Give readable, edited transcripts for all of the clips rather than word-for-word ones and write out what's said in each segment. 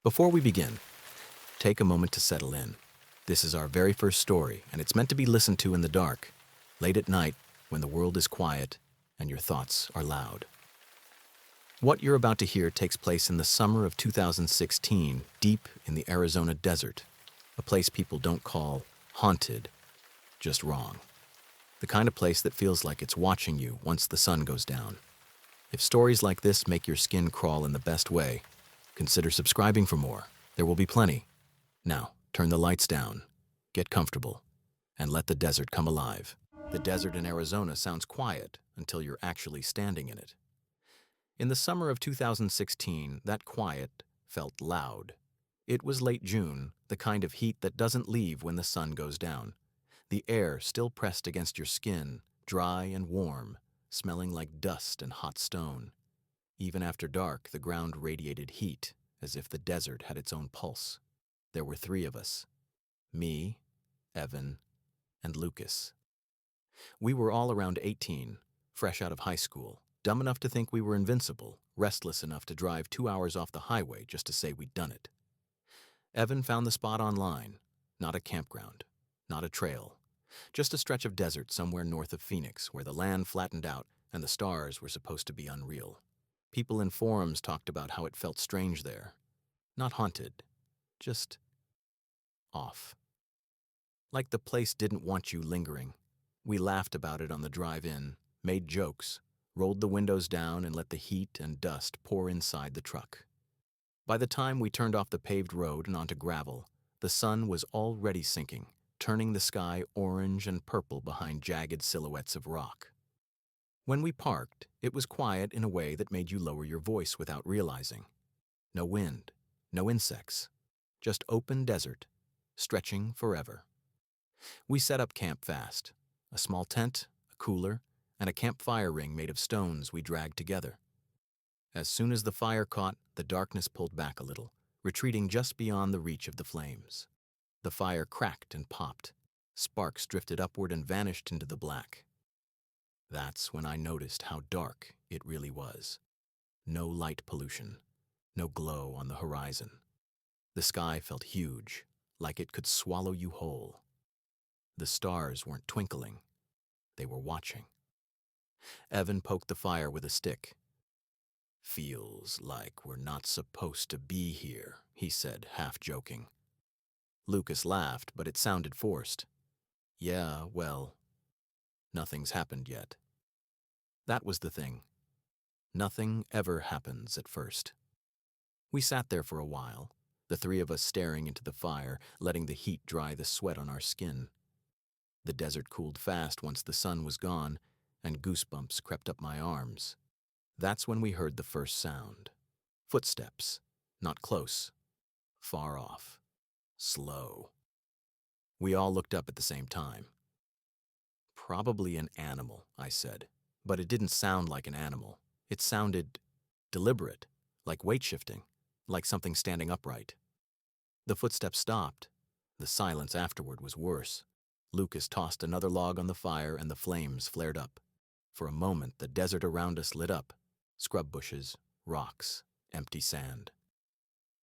Before we begin, take a moment to settle in. This is our very first story, and it's meant to be listened to in the dark, late at night, when the world is quiet and your thoughts are loud. What you're about to hear takes place in the summer of 2016, deep in the Arizona desert, a place people don't call haunted, just wrong. The kind of place that feels like it's watching you once the sun goes down. If stories like this make your skin crawl in the best way, consider subscribing for more. There will be plenty. Now, turn the lights down, get comfortable, and let the desert come alive. The desert in Arizona sounds quiet until you're actually standing in it. In the summer of 2016, that quiet felt loud. It was late June, the kind of heat that doesn't leave when the sun goes down. The air still pressed against your skin, dry and warm, smelling like dust and hot stone. Even after dark, the ground radiated heat, as if the desert had its own pulse. There were 3 of us: me, Evan, and Lucas. We were all around 18, fresh out of high school, dumb enough to think we were invincible, restless enough to drive 2 hours off the highway just to say we'd done it. Evan found the spot online, not a campground, not a trail, just a stretch of desert somewhere north of Phoenix where the land flattened out and the stars were supposed to be unreal. People in forums talked about how it felt strange there. Not haunted, just off. Like the place didn't want you lingering. We laughed about it on the drive-in, made jokes, rolled the windows down and let the heat and dust pour inside the truck. By the time we turned off the paved road and onto gravel, the sun was already sinking, turning the sky orange and purple behind jagged silhouettes of rock. When we parked, it was quiet in a way that made you lower your voice without realizing. No wind, no insects, just open desert, stretching forever. We set up camp fast. A small tent, a cooler, and a campfire ring made of stones we dragged together. As soon as the fire caught, the darkness pulled back a little, retreating just beyond the reach of the flames. The fire cracked and popped. Sparks drifted upward and vanished into the black. That's when I noticed how dark it really was. No light pollution, no glow on the horizon. The sky felt huge, like it could swallow you whole. The stars weren't twinkling, they were watching. Evan poked the fire with a stick. "Feels like we're not supposed to be here," he said, half joking. Lucas laughed, but it sounded forced. "Yeah, well, nothing's happened yet." That was the thing. Nothing ever happens at first. We sat there for a while, the 3 of us staring into the fire, letting the heat dry the sweat on our skin. The desert cooled fast once the sun was gone, and goosebumps crept up my arms. That's when we heard the first sound. Footsteps, not close, far off, slow. We all looked up at the same time. "Probably an animal," I said, but it didn't sound like an animal. It sounded deliberate, like weight shifting, like something standing upright. The footsteps stopped. The silence afterward was worse. Lucas tossed another log on the fire and the flames flared up. For a moment, the desert around us lit up. Scrub bushes, rocks, empty sand.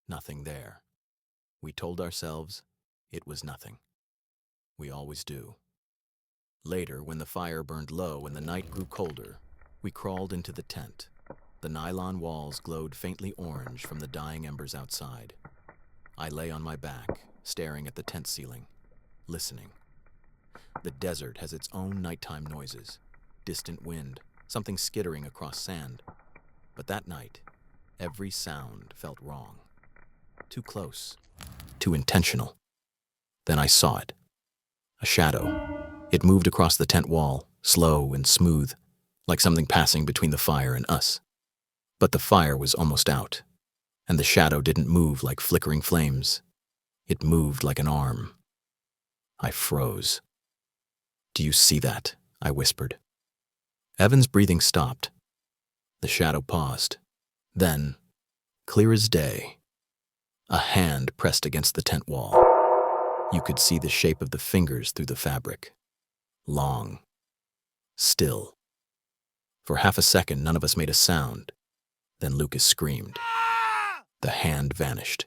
Nothing there. We told ourselves it was nothing. We always do. Later, when the fire burned low and the night grew colder, we crawled into the tent. The nylon walls glowed faintly orange from the dying embers outside. I lay on my back, staring at the tent ceiling, listening. The desert has its own nighttime noises. Distant wind, something skittering across sand. But that night, every sound felt wrong. Too close. Too intentional. Then I saw it. A shadow. It moved across the tent wall, slow and smooth, like something passing between the fire and us. But the fire was almost out, and the shadow didn't move like flickering flames. It moved like an arm. I froze. "Do you see that?" I whispered. Evan's breathing stopped. The shadow paused. Then, clear as day, a hand pressed against the tent wall. You could see the shape of the fingers through the fabric. Long. Still. For half a second, none of us made a sound. Then Lucas screamed. The hand vanished.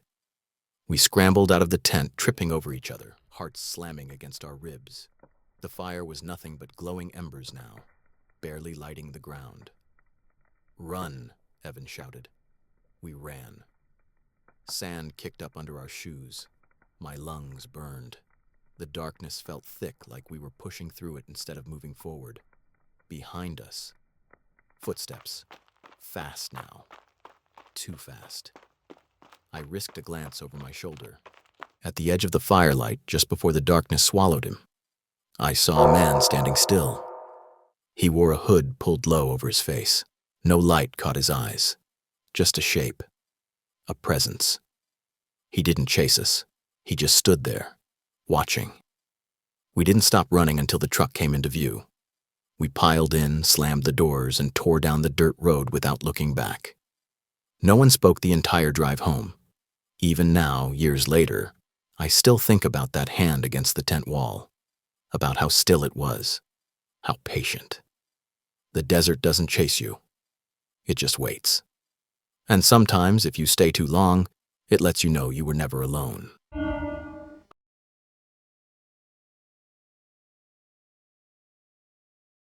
We scrambled out of the tent, tripping over each other, hearts slamming against our ribs. The fire was nothing but glowing embers now, barely lighting the ground. "Run," Evan shouted. We ran. Sand kicked up under our shoes. My lungs burned. The darkness felt thick, like we were pushing through it instead of moving forward. Behind us, footsteps. Fast now. Too fast. I risked a glance over my shoulder. At the edge of the firelight, just before the darkness swallowed him, I saw a man standing still. He wore a hood pulled low over his face. No light caught his eyes. Just a shape. A presence. He didn't chase us. He just stood there, watching. We didn't stop running until the truck came into view. We piled in, slammed the doors, and tore down the dirt road without looking back. No one spoke the entire drive home. Even now, years later, I still think about that hand against the tent wall, about how still it was, how patient. The desert doesn't chase you. It just waits. And sometimes, if you stay too long, it lets you know you were never alone.